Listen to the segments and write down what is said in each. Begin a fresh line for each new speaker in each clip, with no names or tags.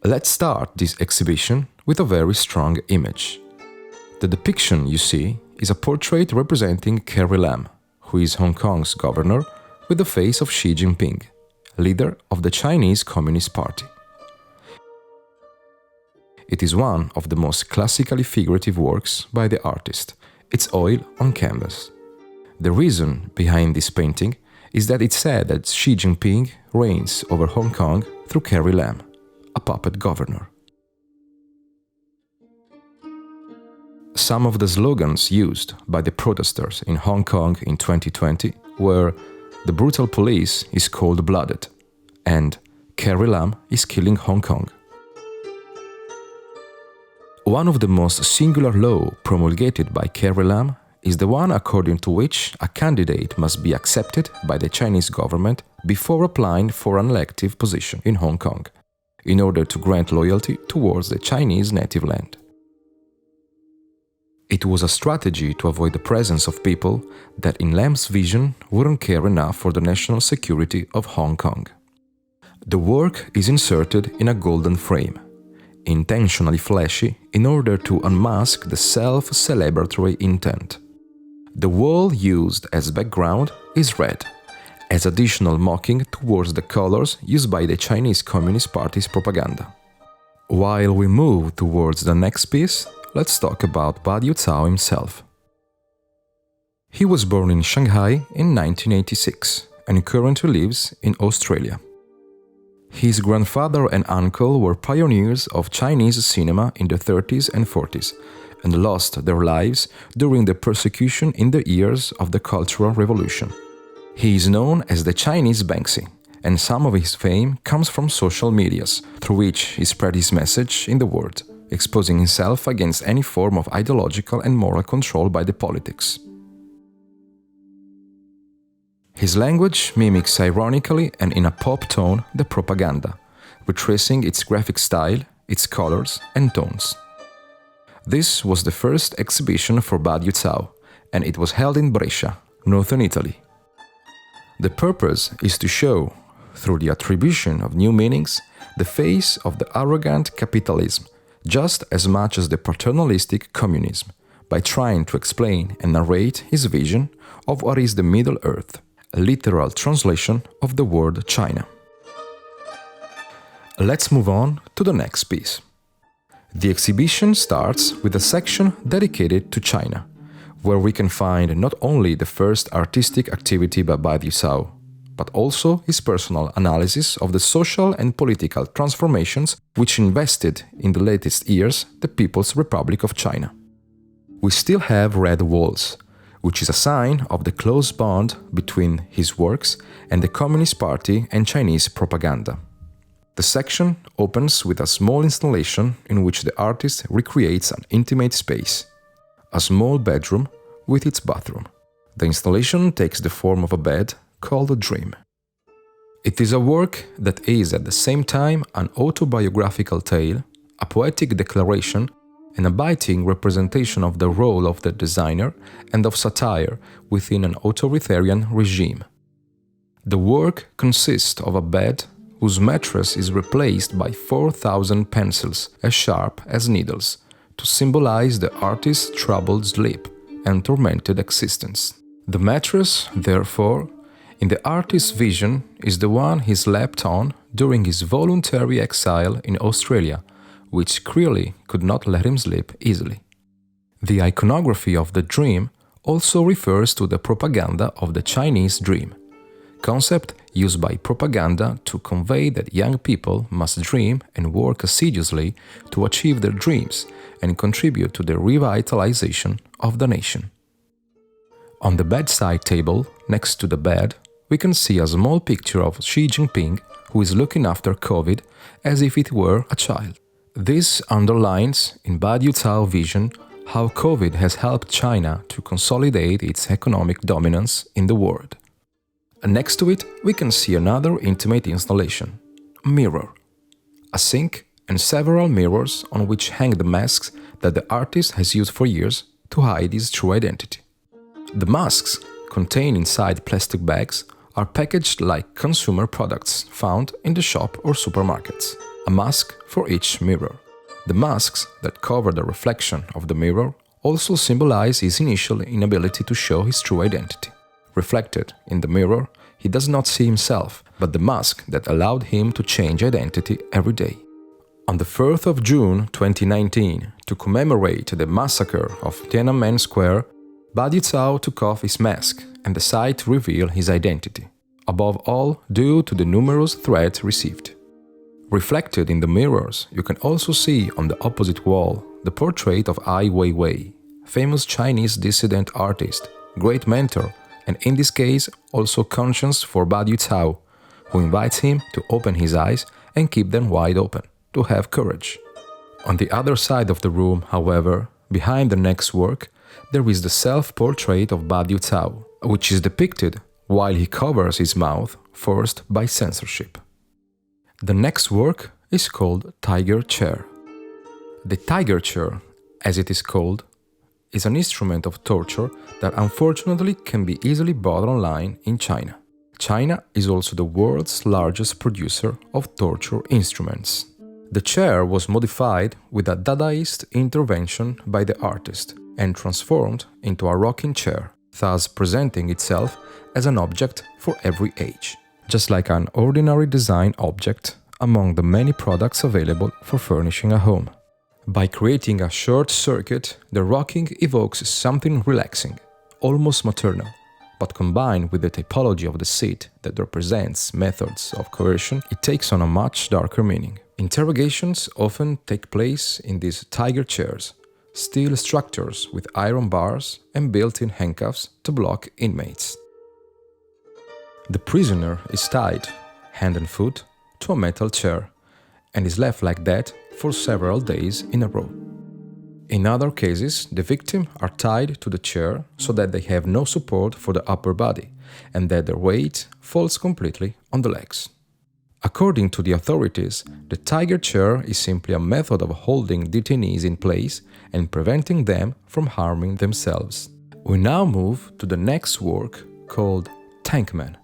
Let's start this exhibition with a very strong image. The depiction you see is a portrait representing Carrie Lam, who is Hong Kong's governor, with the face of Xi Jinping, leader of the Chinese Communist Party. It is one of the most classically figurative works by the artist. It's oil on canvas. The reason behind this painting is that it's said that Xi Jinping reigns over Hong Kong through Carrie Lam, a puppet governor. Some of the slogans used by the protesters in Hong Kong in 2020 were "The brutal police is cold-blooded" and "Carrie Lam is killing Hong Kong." One of the most singular laws promulgated by Carrie Lam is the one according to which a candidate must be accepted by the Chinese government before applying for an elective position in Hong Kong, in order to grant loyalty towards the Chinese native land. It was a strategy to avoid the presence of people that in Lam's vision wouldn't care enough for the national security of Hong Kong. The work is inserted in a golden frame, intentionally flashy in order to unmask the self-celebratory intent. The wall used as background is red, as additional mocking towards the colors used by the Chinese Communist Party's propaganda. While we move towards the next piece, let's talk about Badiucao himself. He was born in Shanghai in 1986 and currently lives in Australia. His grandfather and uncle were pioneers of Chinese cinema in the 30s and 40s and lost their lives during the persecution in the years of the Cultural Revolution. He is known as the Chinese Banksy, and some of his fame comes from social medias, through which he spread his message in the world, exposing himself against any form of ideological and moral control by the politics. His language mimics ironically and in a pop tone the propaganda, retracing its graphic style, its colors and tones. This was the first exhibition for Badiucao, and it was held in Brescia, northern Italy. The purpose is to show, through the attribution of new meanings, the face of the arrogant capitalism, just as much as the paternalistic communism, by trying to explain and narrate his vision of what is the Middle Earth, a literal translation of the word China. Let's move on to the next piece. The exhibition starts with a section dedicated to China, where we can find not only the first artistic activity by Badiucao, but also his personal analysis of the social and political transformations which invested in the latest years the People's Republic of China. We still have red walls, which is a sign of the close bond between his works and the Communist Party and Chinese propaganda. The section opens with a small installation in which the artist recreates an intimate space, a small bedroom with its bathroom. The installation takes the form of a bed called a dream. It is a work that is at the same time an autobiographical tale, a poetic declaration, and a biting representation of the role of the designer and of satire within an authoritarian regime. The work consists of a bed whose mattress is replaced by 4,000 pencils as sharp as needles, to symbolize the artist's troubled sleep and tormented existence. The mattress, therefore, in the artist's vision, is the one he slept on during his voluntary exile in Australia, which clearly could not let him sleep easily. The iconography of the dream also refers to the propaganda of the Chinese dream, concept used by propaganda to convey that young people must dream and work assiduously to achieve their dreams and contribute to the revitalization of the nation. On the bedside table, next to the bed, we can see a small picture of Xi Jinping, who is looking after COVID as if it were a child. This underlines, in Badiucao's vision, how COVID has helped China to consolidate its economic dominance in the world. And next to it, we can see another intimate installation, a mirror, a sink and several mirrors on which hang the masks that the artist has used for years to hide his true identity. The masks, contained inside plastic bags, are packaged like consumer products found in the shop or supermarkets. A mask for each mirror. The masks that cover the reflection of the mirror also symbolize his initial inability to show his true identity. Reflected in the mirror, he does not see himself, but the mask that allowed him to change identity every day. On the 4th of June 2019, to commemorate the massacre of Tiananmen Square, Badiucao took off his mask and decided to reveal his identity, above all due to the numerous threats received. Reflected in the mirrors, you can also see on the opposite wall the portrait of Weiwei, famous Chinese dissident artist, great mentor, and in this case also conscience for Badiucao, who invites him to open his eyes and keep them wide open, to have courage. On the other side of the room, however, behind the next work, there is the self-portrait of Badiucao, which is depicted while he covers his mouth, forced by censorship. The next work is called Tiger Chair. The tiger chair, as it is called, is an instrument of torture that unfortunately can be easily bought online in China. China is also the world's largest producer of torture instruments. The chair was modified with a Dadaist intervention by the artist and transformed into a rocking chair, thus presenting itself as an object for every age, just like an ordinary design object among the many products available for furnishing a home. By creating a short circuit, the rocking evokes something relaxing, almost maternal, but combined with the typology of the seat that represents methods of coercion, it takes on a much darker meaning. Interrogations often take place in these tiger chairs, steel structures with iron bars and built-in handcuffs to block inmates. The prisoner is tied, hand and foot, to a metal chair, and is left like that for several days in a row. In other cases, the victims are tied to the chair so that they have no support for the upper body and that their weight falls completely on the legs. According to the authorities, the tiger chair is simply a method of holding detainees in place and preventing them from harming themselves. We now move to the next work called Tankman.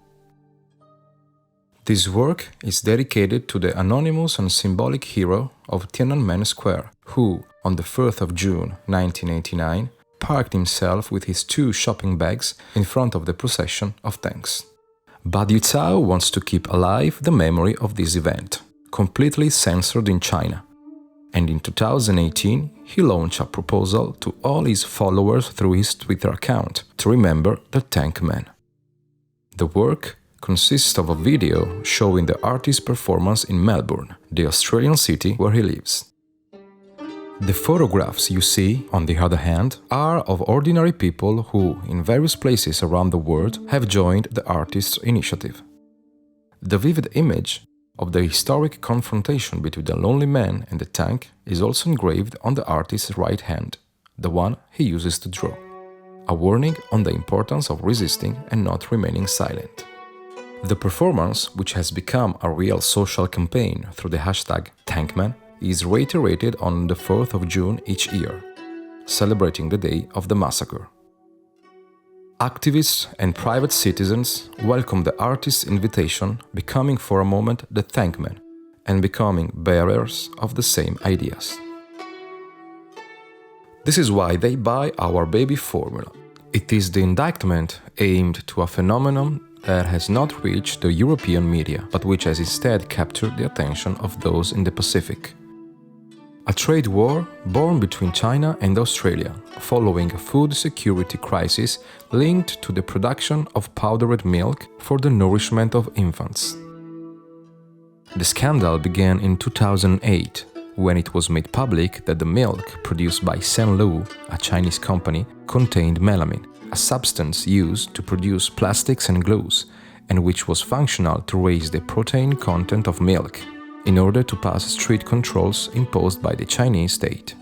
This work is dedicated to the anonymous and symbolic hero of Tiananmen Square, who, on the 1st of June 1989, parked himself with his 2 shopping bags in front of the procession of tanks. Badiucao wants to keep alive the memory of this event, completely censored in China. And in 2018, he launched a proposal to all his followers through his Twitter account to remember the Tank Man. The work consists of a video showing the artist's performance in Melbourne, the Australian city where he lives. The photographs you see, on the other hand, are of ordinary people who, in various places around the world, have joined the artist's initiative. The vivid image of the historic confrontation between the lonely man and the tank is also engraved on the artist's right hand, the one he uses to draw, a warning on the importance of resisting and not remaining silent. The performance, which has become a real social campaign through the hashtag Tankman, is reiterated on the 4th of June each year, celebrating the day of the massacre. Activists and private citizens welcome the artist's invitation, becoming for a moment the Tankmen and becoming bearers of the same ideas. This is why they buy our baby formula. It is the indictment aimed to a phenomenon that has not reached the European media, but which has instead captured the attention of those in the Pacific. A trade war born between China and Australia, following a food security crisis linked to the production of powdered milk for the nourishment of infants. The scandal began in 2008, when it was made public that the milk produced by Senlu, a Chinese company, contained melamine, a substance used to produce plastics and glues, and which was functional to raise the protein content of milk, in order to pass strict controls imposed by the Chinese state.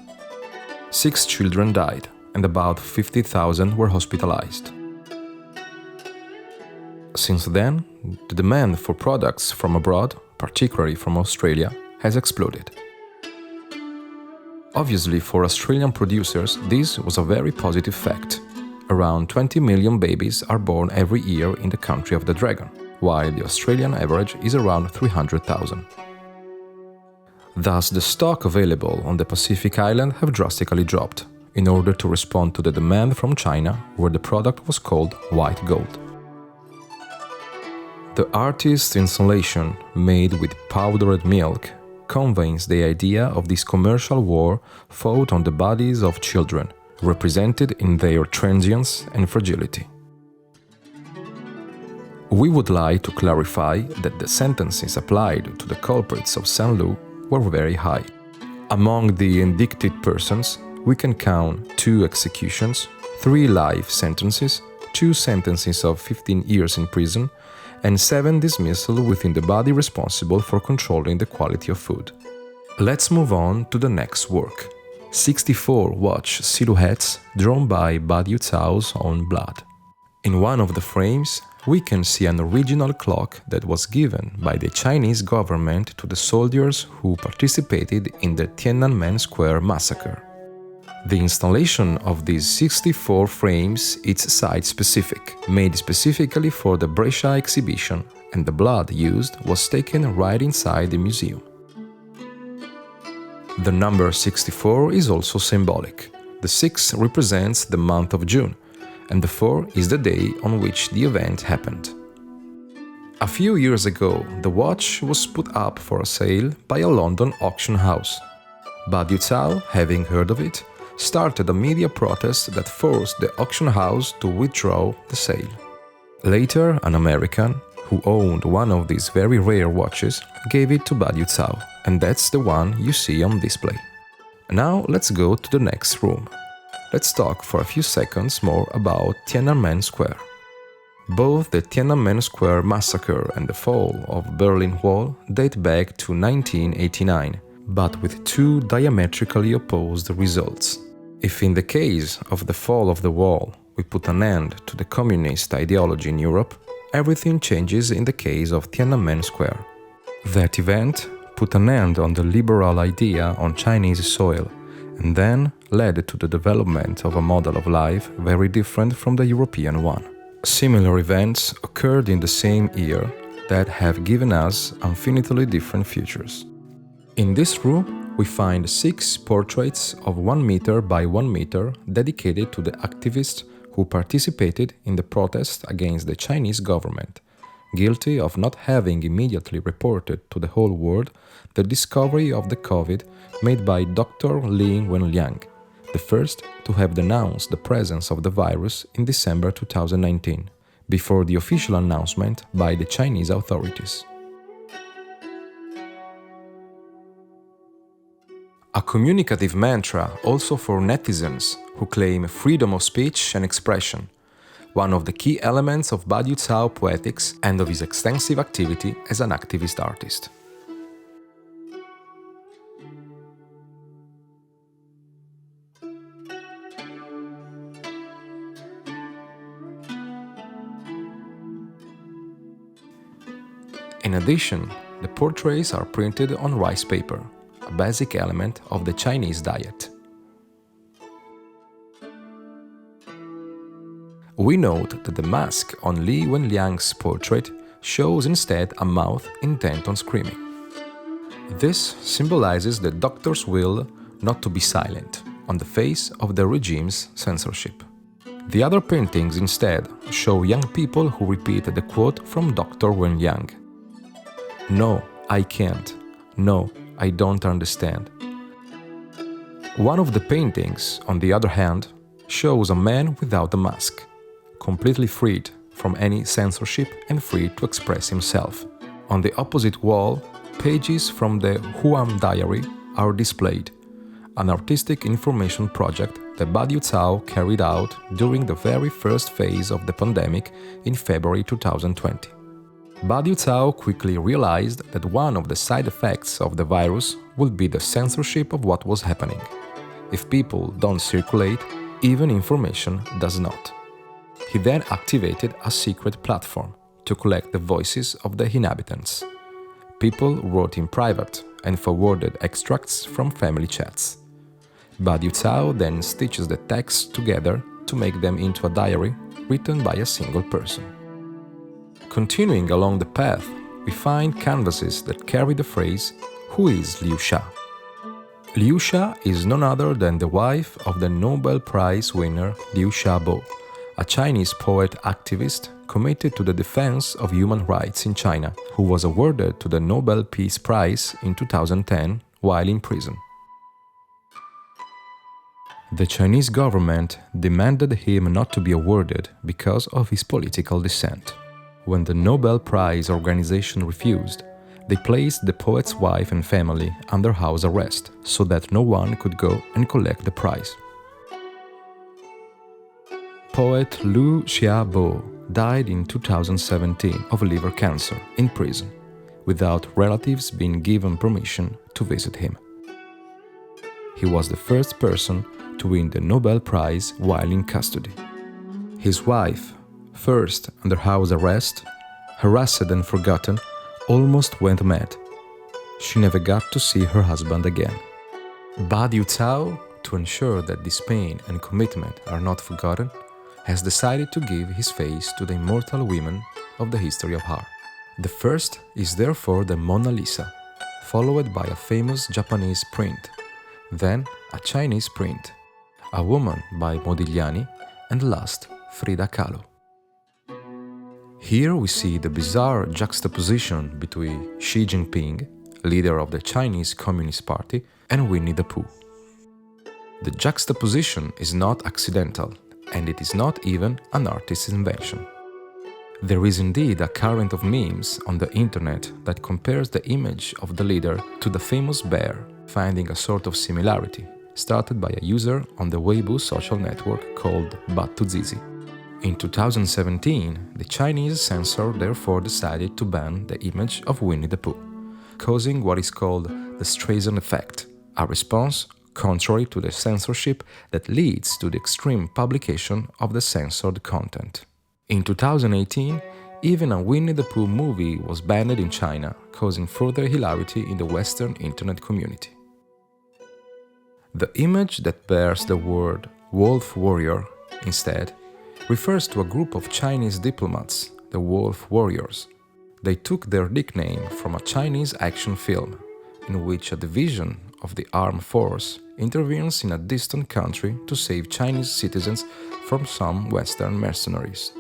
6 children died, and about 50,000 were hospitalized. Since then, the demand for products from abroad, particularly from Australia, has exploded. Obviously, for Australian producers, this was a very positive fact. Around 20 million babies are born every year in the country of the dragon. while the Australian average is around 300,000. Thus, the stock available on the Pacific island have drastically dropped, in order to respond to the demand from China, where the product was called white gold. The artist's installation, made with powdered milk, conveys the idea of this commercial war fought on the bodies of children, represented in their transience and fragility. We would like to clarify that the sentences applied to the culprits of Saint Lô were very high. Among the indicted persons, we can count 2 executions, 3 life sentences, 2 sentences of 15 years in prison, and 7 dismissals within the body responsible for controlling the quality of food. Let's move on to the next work. 64 watch silhouettes drawn by Badiucao's own blood. In one of the frames, we can see an original clock that was given by the Chinese government to the soldiers who participated in the Tiananmen Square massacre. The installation of these 64 frames is site-specific, made specifically for the Brescia exhibition, and the blood used was taken right inside the museum. The number 64 is also symbolic. The 6 represents the month of June, and the 4 is the day on which the event happened. A few years ago, the watch was put up for sale by a London auction house. Badiucao, having heard of it, started a media protest that forced the auction house to withdraw the sale. Later, an American, who owned one of these very rare watches, gave it to Badiucao, and that's the one you see on display. Now let's go to the next room. Let's talk for a few seconds more about Tiananmen Square. Both the Tiananmen Square massacre and the fall of Berlin Wall date back to 1989, but with 2 diametrically opposed results. If in the case of the fall of the wall we put an end to the communist ideology in Europe, everything changes in the case of Tiananmen Square. That event put an end on the liberal idea on Chinese soil, and then led to the development of a model of life very different from the European one. Similar events occurred in the same year that have given us infinitely different futures. In this room, we find 6 portraits of 1 meter by 1 meter dedicated to the activists who participated in the protest against the Chinese government, guilty of not having immediately reported to the whole world the discovery of the COVID made by Dr. Li Wenliang, the first to have denounced the presence of the virus in December 2019, before the official announcement by the Chinese authorities. A communicative mantra also for netizens who claim freedom of speech and expression, one of the key elements of Badiucao poetics and of his extensive activity as an activist artist. In addition, the portraits are printed on rice paper, a basic element of the Chinese diet. We note that the mask on Li Wenliang's portrait shows instead a mouth intent on screaming. This symbolizes the doctor's will not to be silent on the face of the regime's censorship. The other paintings instead show young people who repeat the quote from Dr. Wenliang. "No, I can't. No, I don't understand." One of the paintings, on the other hand, shows a man without a mask, completely freed from any censorship and free to express himself. On the opposite wall, pages from the Wuhan Diary are displayed, an artistic information project that Badiucao carried out during the very first phase of the pandemic in February 2020. Badiucao quickly realized that one of the side effects of the virus would be the censorship of what was happening. If people don't circulate, even information does not. He then activated a secret platform to collect the voices of the inhabitants. People wrote in private and forwarded extracts from family chats. Badiucao then stitches the texts together to make them into a diary written by a single person. Continuing along the path, we find canvases that carry the phrase, "Who is Liu Xia?" Liu Xia is none other than the wife of the Nobel Prize winner Liu Xiaobo, a Chinese poet activist committed to the defense of human rights in China, who was awarded to the Nobel Peace Prize in 2010 while in prison. The Chinese government demanded him not to be awarded because of his political dissent. When the Nobel Prize organization refused, they placed the poet's wife and family under house arrest so that no one could go and collect the prize. Poet Liu Xia died in 2017 of liver cancer in prison, without relatives being given permission to visit him. He was the first person to win the Nobel Prize while in custody. His wife, first under house arrest, harassed and forgotten, almost went mad. She never got to see her husband again. Badiucao, to ensure that this pain and commitment are not forgotten, has decided to give his face to the immortal women of the history of art. The first is therefore the Mona Lisa, followed by a famous Japanese print, then a Chinese print, a woman by Modigliani, and last Frida Kahlo. Here we see the bizarre juxtaposition between Xi Jinping, leader of the Chinese Communist Party, and Winnie the Pooh. The juxtaposition is not accidental, and it is not even an artist's invention. There is indeed a current of memes on the internet that compares the image of the leader to the famous bear, finding a sort of similarity, started by a user on the Weibo social network called Batuzizi. In 2017, the Chinese censor therefore decided to ban the image of Winnie the Pooh, causing what is called the Streisand effect, a response contrary to the censorship that leads to the extreme publication of the censored content. In 2018, even a Winnie the Pooh movie was banned in China, causing further hilarity in the Western internet community. The image that bears the word Wolf Warrior, instead, refers to a group of Chinese diplomats, the Wolf Warriors. They took their nickname from a Chinese action film, in which a division of the armed force intervenes in a distant country to save Chinese citizens from some Western mercenaries.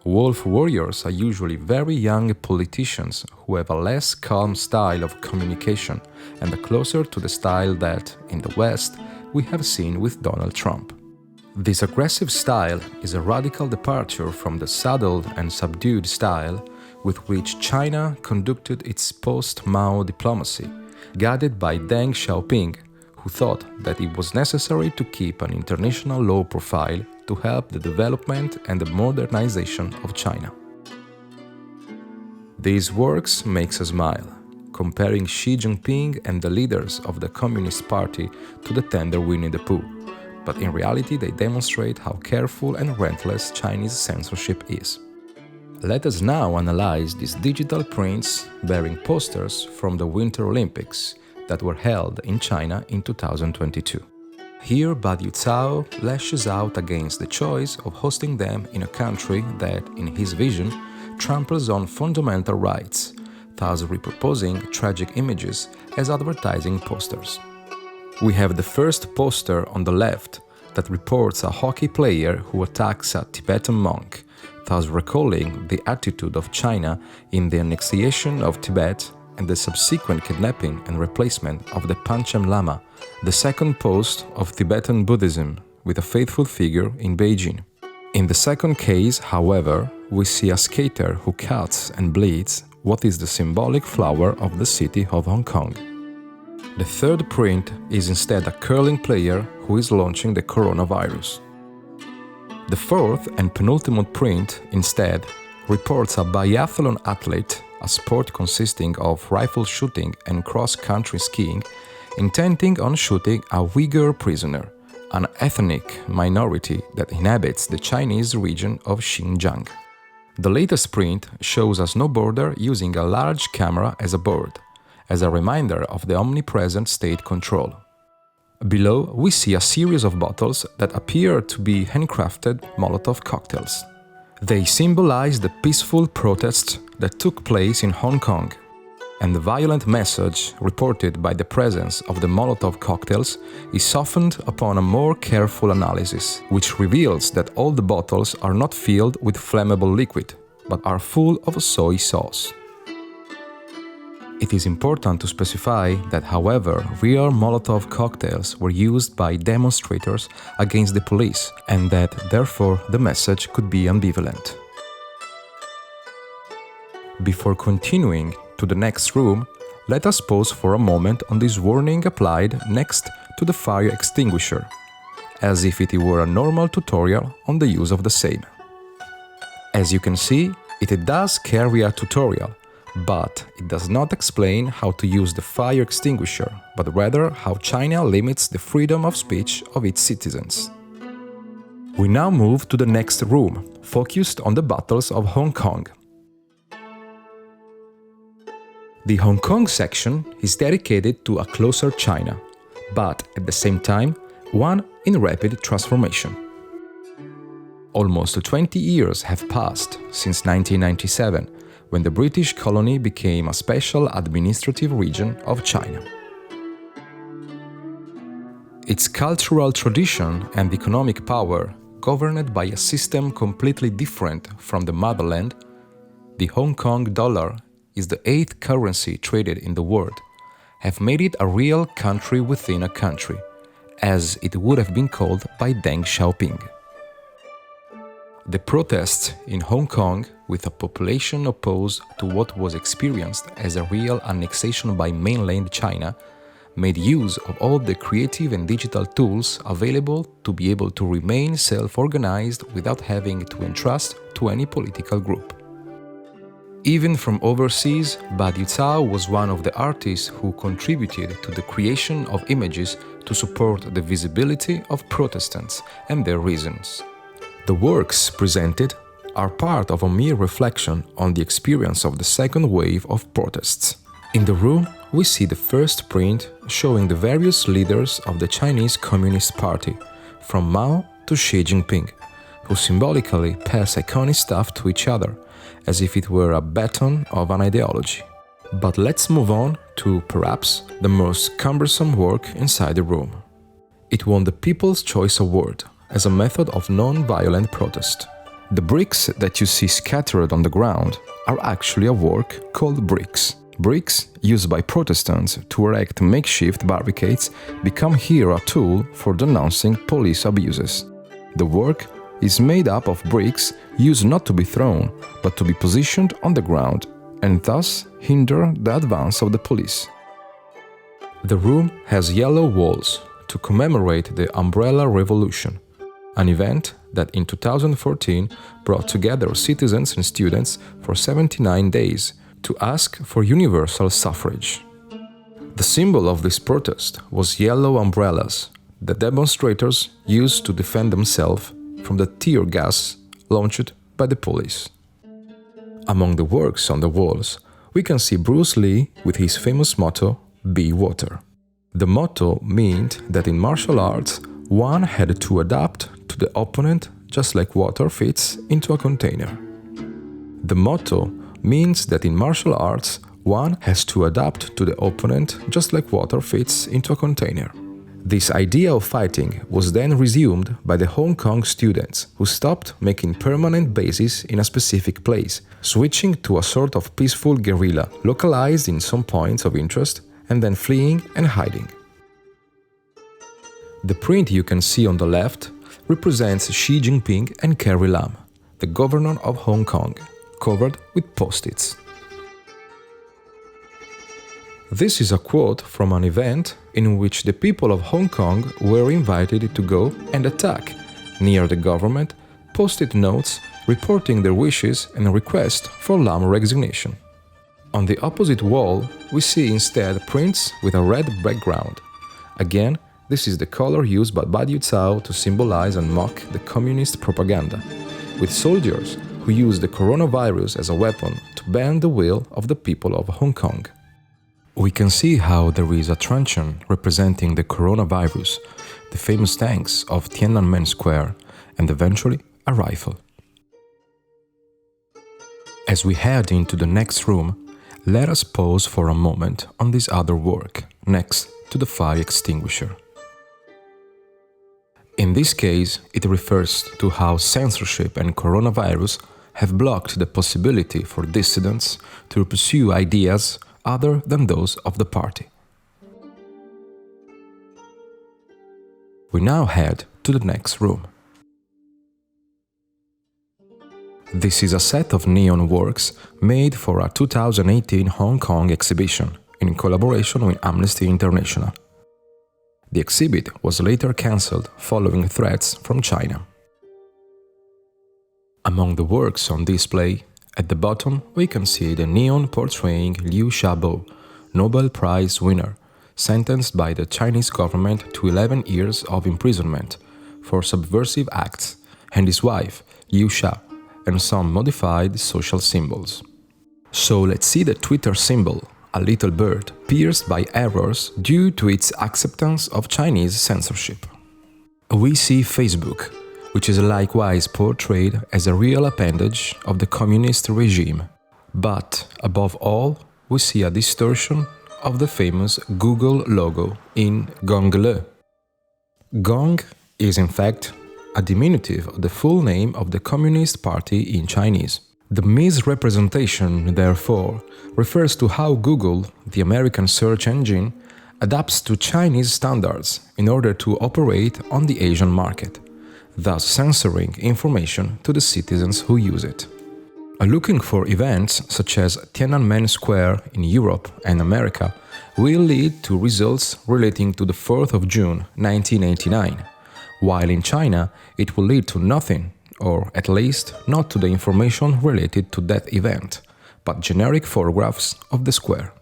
Wolf warriors are usually very young politicians who have a less calm style of communication and are closer to the style that, in the West, we have seen with Donald Trump. This aggressive style is a radical departure from the subtle and subdued style with which China conducted its post-Mao diplomacy, guided by Deng Xiaoping, who thought that it was necessary to keep an international low profile to help the development and the modernization of China. These works makes us smile, comparing Xi Jinping and the leaders of the Communist Party to the tender Winnie the Pooh, but in reality they demonstrate how careful and relentless Chinese censorship is. Let us now analyze these digital prints bearing posters from the Winter Olympics that were held in China in 2022. Here Badiucao lashes out against the choice of hosting them in a country that, in his vision, tramples on fundamental rights, thus repurposing tragic images as advertising posters. We have the first poster on the left that reports a hockey player who attacks a Tibetan monk, thus recalling the attitude of China in the annexation of Tibet and the subsequent kidnapping and replacement of the Panchen Lama, the second post of Tibetan Buddhism with a faithful figure in Beijing. In the second case, however, we see a skater who cuts and bleeds what is the symbolic flower of the city of Hong Kong. The third print is instead a curling player who is launching the coronavirus. The fourth and penultimate print, instead, reports a biathlon athlete, a sport consisting of rifle shooting and cross-country skiing, intending on shooting a Uyghur prisoner, an ethnic minority that inhabits the Chinese region of Xinjiang. The latest print shows a snowboarder using a large camera as a board, as a reminder of the omnipresent state control. Below, we see a series of bottles that appear to be handcrafted Molotov cocktails. They symbolize the peaceful protests that took place in Hong Kong, and the violent message reported by the presence of the Molotov cocktails is softened upon a more careful analysis, which reveals that all the bottles are not filled with flammable liquid, but are full of soy sauce. It is important to specify that, however, real Molotov cocktails were used by demonstrators against the police, and that, therefore, the message could be ambivalent. Before continuing to the next room, let us pause for a moment on this warning applied next to the fire extinguisher, as if it were a normal tutorial on the use of the same. As you can see, it does carry a tutorial, but it does not explain how to use the fire extinguisher, but rather how China limits the freedom of speech of its citizens. We now move to the next room, focused on the battles of Hong Kong. The Hong Kong section is dedicated to a closer China, but at the same time, one in rapid transformation. Almost 20 years have passed since 1997, when the British colony became a special administrative region of China. Its cultural tradition and economic power, governed by a system completely different from the motherland, the Hong Kong dollar is the 8th currency traded in the world, have made it a real country within a country, as it would have been called by Deng Xiaoping. The protests in Hong Kong, with a population opposed to what was experienced as a real annexation by mainland China, made use of all the creative and digital tools available to be able to remain self-organized without having to entrust to any political group. Even from overseas, Badiucao was one of the artists who contributed to the creation of images to support the visibility of Protestants and their reasons. The works presented are part of a mere reflection on the experience of the second wave of protests. In the room, we see the first print showing the various leaders of the Chinese Communist Party, from Mao to Xi Jinping, who symbolically pass iconic stuff to each other, as if it were a baton of an ideology. But let's move on to, perhaps, the most cumbersome work inside the room. It won the People's Choice Award as a method of non-violent protest. The bricks that you see scattered on the ground are actually a work called bricks. Bricks, used by Protestants to erect makeshift barricades, become here a tool for denouncing police abuses. The work is made up of bricks used not to be thrown, but to be positioned on the ground, and thus hinder the advance of the police. The room has yellow walls to commemorate the Umbrella Revolution, an event that in 2014 brought together citizens and students for 79 days to ask for universal suffrage. The symbol of this protest was yellow umbrellas that demonstrators used to defend themselves from the tear gas launched by the police. Among the works on the walls, we can see Bruce Lee with his famous motto, "Be water." The motto meant that in martial arts, one had to adapt to the opponent just like water fits into a container. The motto means that in martial arts, one has to adapt to the opponent just like water fits into a container. This idea of fighting was then resumed by the Hong Kong students, who stopped making permanent bases in a specific place, switching to a sort of peaceful guerrilla, localized in some points of interest, and then fleeing and hiding. The print you can see on the left represents Xi Jinping and Carrie Lam, the governor of Hong Kong, covered with post-its. This is a quote from an event in which the people of Hong Kong were invited to go and attack, near the government, post-it notes reporting their wishes and request for Lam resignation. On the opposite wall, we see instead prints with a red background. Again, this is the color used by Badiucao to symbolize and mock the communist propaganda, with soldiers who use the coronavirus as a weapon to bend the will of the people of Hong Kong. We can see how there is a truncheon representing the coronavirus, the famous tanks of Tiananmen Square, and eventually a rifle. As we head into the next room, let us pause for a moment on this other work, next to the fire extinguisher. In this case, it refers to how censorship and coronavirus have blocked the possibility for dissidents to pursue ideas other than those of the party. We now head to the next room. This is a set of neon works made for a 2018 Hong Kong exhibition in collaboration with Amnesty International. The exhibit was later cancelled following threats from China. Among the works on display, at the bottom we can see the neon portraying Liu Xia, Nobel Prize winner, sentenced by the Chinese government to 11 years of imprisonment for subversive acts, and his wife, Liu Xia, and some modified social symbols. So let's see the Twitter symbol, a little bird, pierced by errors due to its acceptance of Chinese censorship. We see Facebook, which is likewise portrayed as a real appendage of the communist regime. But, above all, we see a distortion of the famous Google logo in Gongle. Gong is in fact a diminutive of the full name of the Communist Party in Chinese. The misrepresentation, therefore, refers to how Google, the American search engine, adapts to Chinese standards in order to operate on the Asian market, thus censoring information to the citizens who use it. Looking for events such as Tiananmen Square in Europe and America will lead to results relating to the 4th of June 1989, while in China it will lead to nothing, or at least not to the information related to that event, but generic photographs of the square.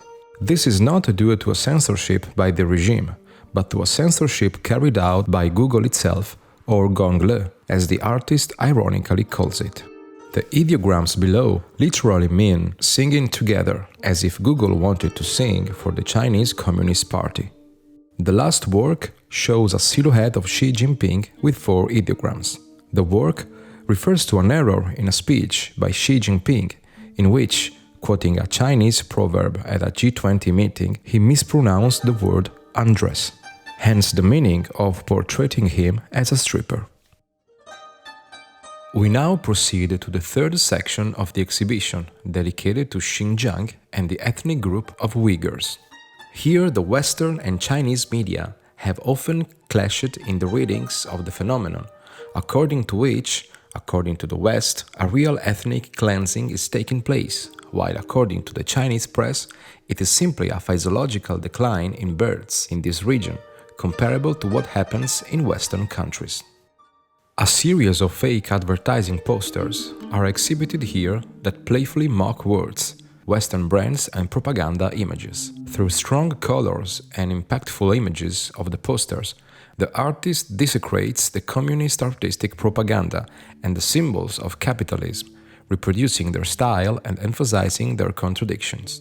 This is not due to a censorship by the regime, but to a censorship carried out by Google itself, or Gongle, as the artist ironically calls it. The ideograms below literally mean singing together, as if Google wanted to sing for the Chinese Communist Party. The last work shows a silhouette of Xi Jinping with 4 ideograms. The work refers to an error in a speech by Xi Jinping, in which, quoting a Chinese proverb at a G20 meeting, he mispronounced the word undress, hence the meaning of portraying him as a stripper. We now proceed to the third section of the exhibition, dedicated to Xinjiang and the ethnic group of Uyghurs. Here, the Western and Chinese media have often clashed in the readings of the phenomenon, according to which, according to the West, a real ethnic cleansing is taking place, while according to the Chinese press, it is simply a physiological decline in births in this region, comparable to what happens in Western countries. A series of fake advertising posters are exhibited here that playfully mock words, Western brands and propaganda images. Through strong colors and impactful images of the posters, the artist desecrates the communist artistic propaganda and the symbols of capitalism, reproducing their style and emphasizing their contradictions.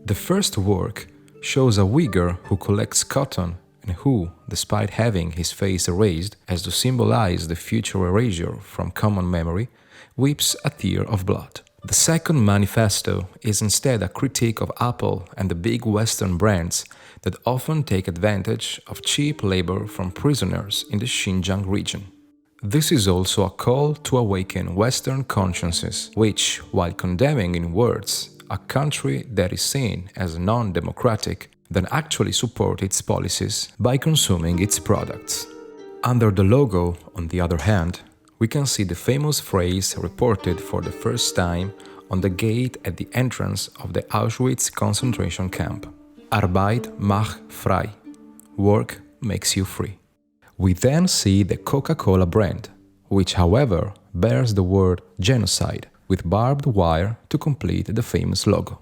The first work shows a Uyghur who collects cotton and who, despite having his face erased as to symbolize the future erasure from common memory, weeps a tear of blood. The second manifesto is instead a critique of Apple and the big Western brands that often take advantage of cheap labor from prisoners in the Xinjiang region. This is also a call to awaken Western consciences, which, while condemning in words a country that is seen as non-democratic, then actually support its policies by consuming its products. Under the logo, on the other hand, we can see the famous phrase reported for the first time on the gate at the entrance of the Auschwitz concentration camp. Arbeit macht frei. Work makes you free. We then see the Coca-Cola brand, which however bears the word genocide with barbed wire to complete the famous logo.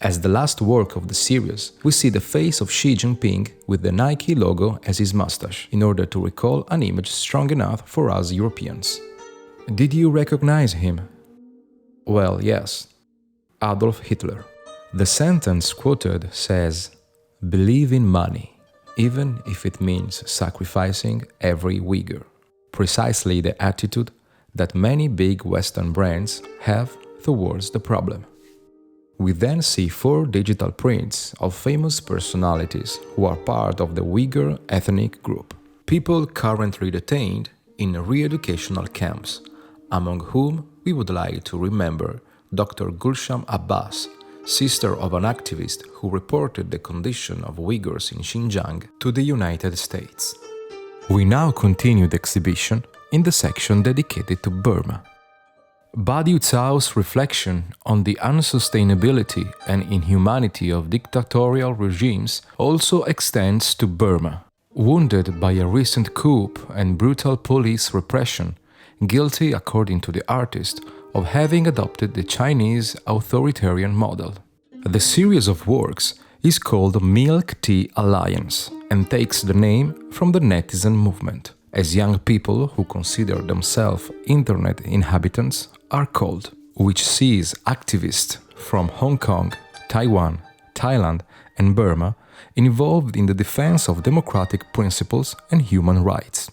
As the last work of the series, we see the face of Xi Jinping with the Nike logo as his mustache, in order to recall an image strong enough for us Europeans. Did you recognize him? Well, yes. Adolf Hitler. The sentence quoted says, "Believe in money, even if it means sacrificing every Uyghur." Precisely the attitude that many big Western brands have towards the problem. We then see 4 digital prints of famous personalities who are part of the Uyghur ethnic group, people currently detained in re-educational camps, among whom we would like to remember Dr. Gulsham Abbas, sister of an activist who reported the condition of Uyghurs in Xinjiang to the United States. We now continue the exhibition in the section dedicated to Burma. Badiucao's reflection on the unsustainability and inhumanity of dictatorial regimes also extends to Burma. Wounded by a recent coup and brutal police repression, guilty, according to the artist, of having adopted the Chinese authoritarian model. The series of works is called Milk Tea Alliance and takes the name from the netizen movement, as young people who consider themselves internet inhabitants are called, which sees activists from Hong Kong, Taiwan, Thailand and Burma involved in the defense of democratic principles and human rights.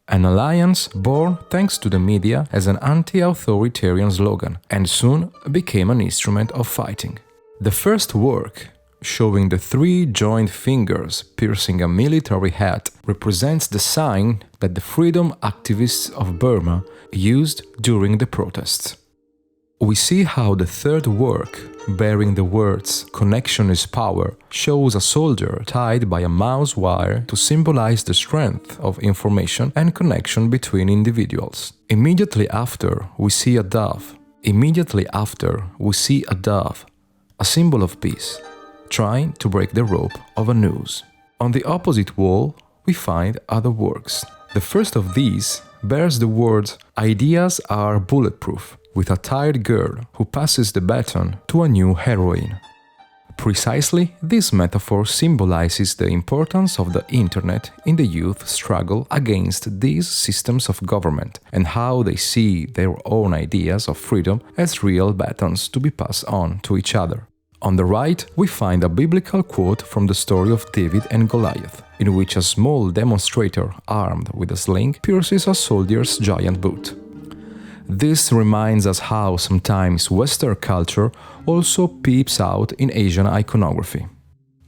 An alliance born thanks to the media as an anti-authoritarian slogan and soon became an instrument of fighting. The first work, showing the 3 joined fingers piercing a military hat, represents the sign that the freedom activists of Burma used during the protests. We see how the third work, bearing the words "Connection is power," shows a soldier tied by a mouse wire to symbolize the strength of information and connection between individuals. Immediately after, we see a dove. A symbol of peace, trying to break the rope of a noose. On the opposite wall, we find other works. The first of these bears the words "Ideas are bulletproof," with a tired girl who passes the baton to a new heroine. Precisely, this metaphor symbolizes the importance of the internet in the youth struggle against these systems of government and how they see their own ideas of freedom as real batons to be passed on to each other. On the right, we find a biblical quote from the story of David and Goliath, in which a small demonstrator armed with a sling pierces a soldier's giant boot. This reminds us how sometimes Western culture also peeps out in Asian iconography.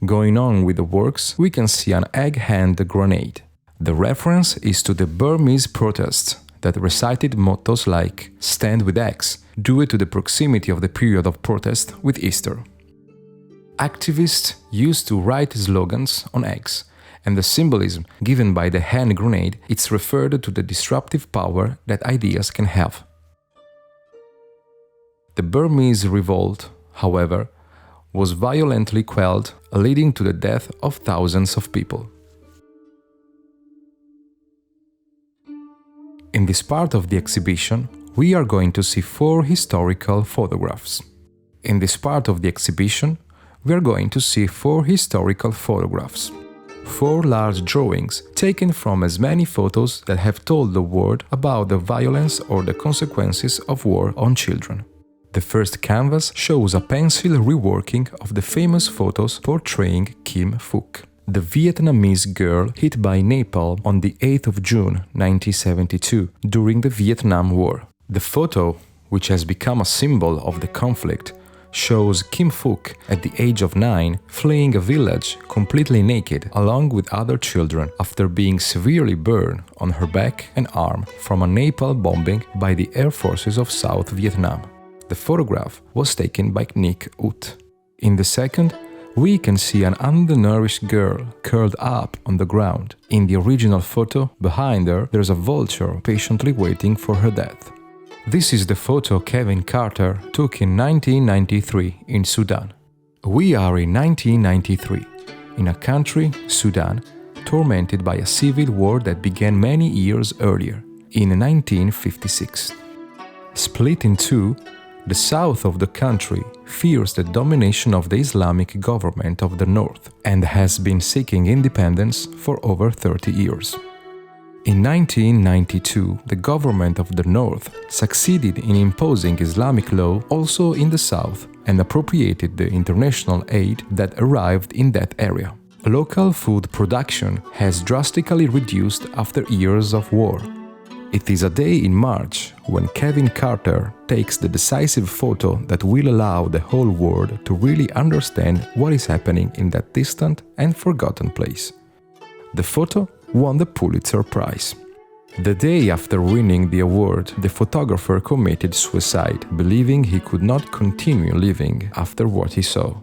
Going on with the works, we can see an egg-hand grenade. The reference is to the Burmese protests that recited mottos like "Stand with eggs," due to the proximity of the period of protest with Easter. Activists used to write slogans on eggs, and the symbolism given by the hand grenade is referred to the disruptive power that ideas can have. The Burmese revolt, however, was violently quelled, leading to the death of thousands of people. In this part of the exhibition, we are going to see 4 historical photographs. Four large drawings taken from as many photos that have told the world about the violence or the consequences of war on children. The first canvas shows a pencil reworking of the famous photos portraying Kim Phuc, the Vietnamese girl hit by napalm on the 8th of June 1972 during the Vietnam War. The photo, which has become a symbol of the conflict, shows Kim Phuc at the age of 9 fleeing a village completely naked along with other children after being severely burned on her back and arm from a napalm bombing by the air forces of South Vietnam. The photograph was taken by Nick Ut. In the second, we can see an undernourished girl curled up on the ground. In the original photo, behind her, there's a vulture patiently waiting for her death. This is the photo Kevin Carter took in 1993 in Sudan. We are in 1993, in a country, Sudan, tormented by a civil war that began many years earlier, in 1956. Split in two, the south of the country fears the domination of the Islamic government of the north and has been seeking independence for over 30 years. In 1992, the government of the north succeeded in imposing Islamic law also in the south and appropriated the international aid that arrived in that area. Local food production has drastically reduced after years of war. It is a day in March when Kevin Carter takes the decisive photo that will allow the whole world to really understand what is happening in that distant and forgotten place. The photo won the Pulitzer Prize. The day after winning the award, the photographer committed suicide, believing he could not continue living after what he saw.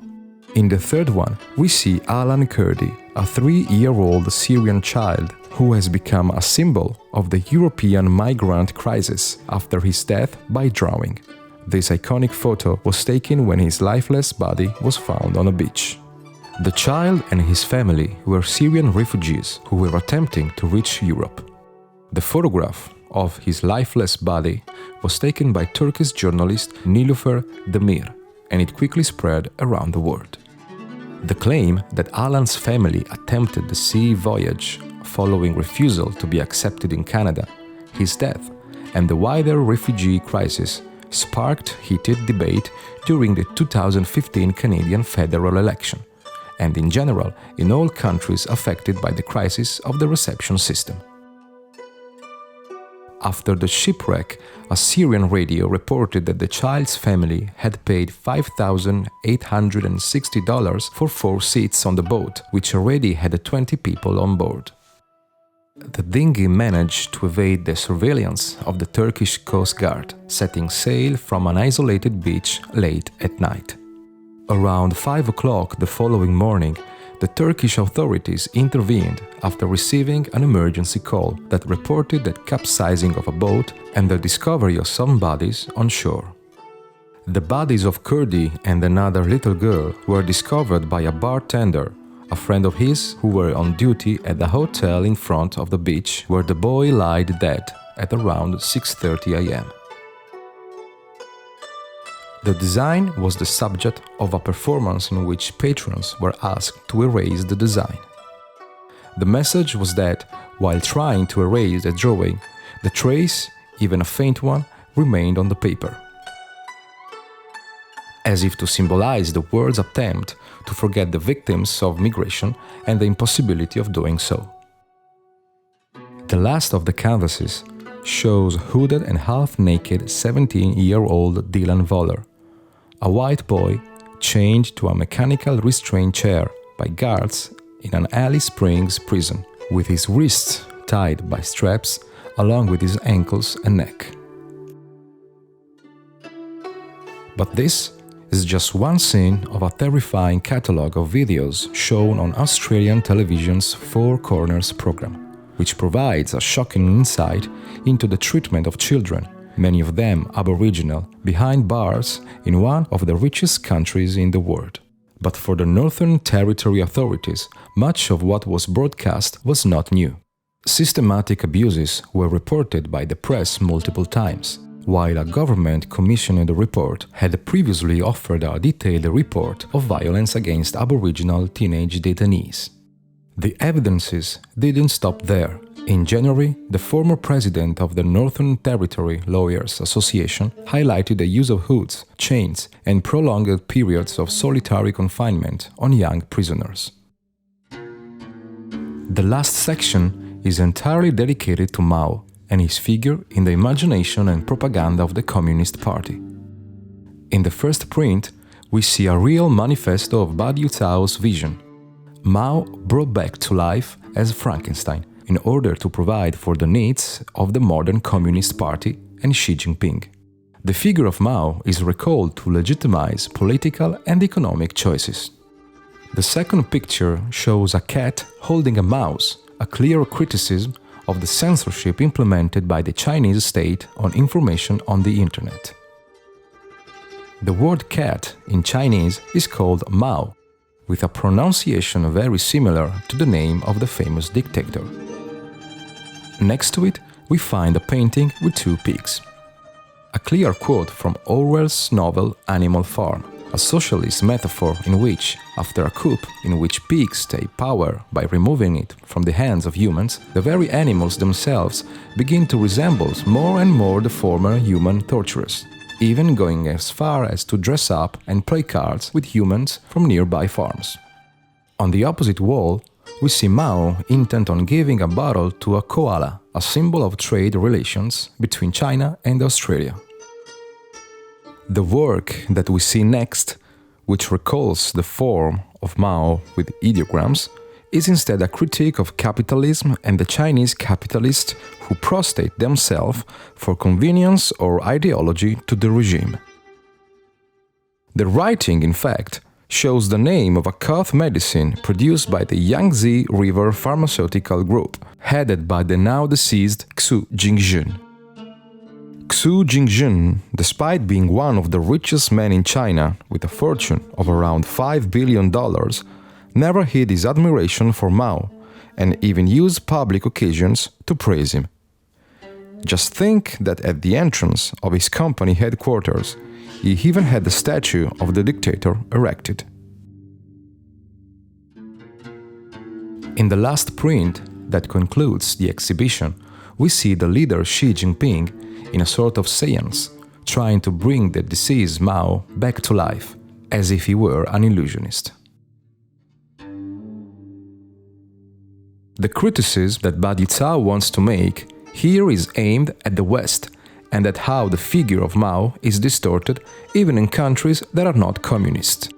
In the third one, we see Alan Kurdi, a 3-year-old Syrian child who has become a symbol of the European migrant crisis after his death by drowning. This iconic photo was taken when his lifeless body was found on a beach. The child and his family were Syrian refugees who were attempting to reach Europe. The photograph of his lifeless body was taken by Turkish journalist Nilüfer Demir, and it quickly spread around the world. The claim that Alan's family attempted the sea voyage following refusal to be accepted in Canada, his death, and the wider refugee crisis sparked heated debate during the 2015 Canadian federal election, and in general in all countries affected by the crisis of the reception system. After the shipwreck, a Syrian radio reported that the child's family had paid $5,860 for 4 seats on the boat, which already had 20 people on board. The dinghy managed to evade the surveillance of the Turkish Coast Guard, setting sail from an isolated beach late at night. Around 5 o'clock the following morning, the Turkish authorities intervened after receiving an emergency call that reported the capsizing of a boat and the discovery of some bodies on shore. The bodies of Kurdi and another little girl were discovered by a bartender, a friend of his who were on duty at the hotel in front of the beach where the boy lay dead at around 6:30 a.m. The design was the subject of a performance in which patrons were asked to erase the design. The message was that, while trying to erase the drawing, the trace, even a faint one, remained on the paper, as if to symbolize the world's attempt to forget the victims of migration and the impossibility of doing so. The last of the canvases shows hooded and half-naked 17-year-old Dylan Voller, a white boy chained to a mechanical restraint chair by guards in an Alice Springs prison, with his wrists tied by straps along with his ankles and neck. But this is just one scene of a terrifying catalogue of videos shown on Australian television's Four Corners program, which provides a shocking insight into the treatment of children, many of them Aboriginal, behind bars in one of the richest countries in the world. But for the Northern Territory authorities, much of what was broadcast was not new. Systematic abuses were reported by the press multiple times, while a government-commissioned report had previously offered a detailed report of violence against Aboriginal teenage detainees. The evidences didn't stop there. In January, the former president of the Northern Territory Lawyers Association highlighted the use of hoods, chains, and prolonged periods of solitary confinement on young prisoners. The last section is entirely dedicated to Mao and his figure in the imagination and propaganda of the Communist Party. In the first print, we see a real manifesto of Badiucao's vision. Mao brought back to life as Frankenstein in order to provide for the needs of the modern Communist Party and Xi Jinping. The figure of Mao is recalled to legitimize political and economic choices. The second picture shows a cat holding a mouse, a clear criticism of the censorship implemented by the Chinese state on information on the internet. The word cat in Chinese is called Mao, with a pronunciation very similar to the name of the famous dictator. Next to it, we find a painting with 2 pigs. A clear quote from Orwell's novel Animal Farm, a socialist metaphor in which, after a coup in which pigs take power by removing it from the hands of humans, the very animals themselves begin to resemble more and more the former human torturers, even going as far as to dress up and play cards with humans from nearby farms. On the opposite wall, we see Mao intent on giving a bottle to a koala, a symbol of trade relations between China and Australia. The work that we see next, which recalls the form of Mao with ideograms, is instead a critique of capitalism and the Chinese capitalists who prostrate themselves for convenience or ideology to the regime. The writing, in fact, shows the name of a cough medicine produced by the Yangtze River Pharmaceutical Group, headed by the now deceased Xu Jingjun. Xu Jingjun, despite being one of the richest men in China with a fortune of around $5 billion, never hid his admiration for Mao and even used public occasions to praise him. Just think that at the entrance of his company headquarters, he even had the statue of the dictator erected. In the last print that concludes the exhibition, we see the leader Xi Jinping in a sort of seance, trying to bring the deceased Mao back to life, as if he were an illusionist. The criticism that Badiucao wants to make here is aimed at the West and at how the figure of Mao is distorted even in countries that are not communist.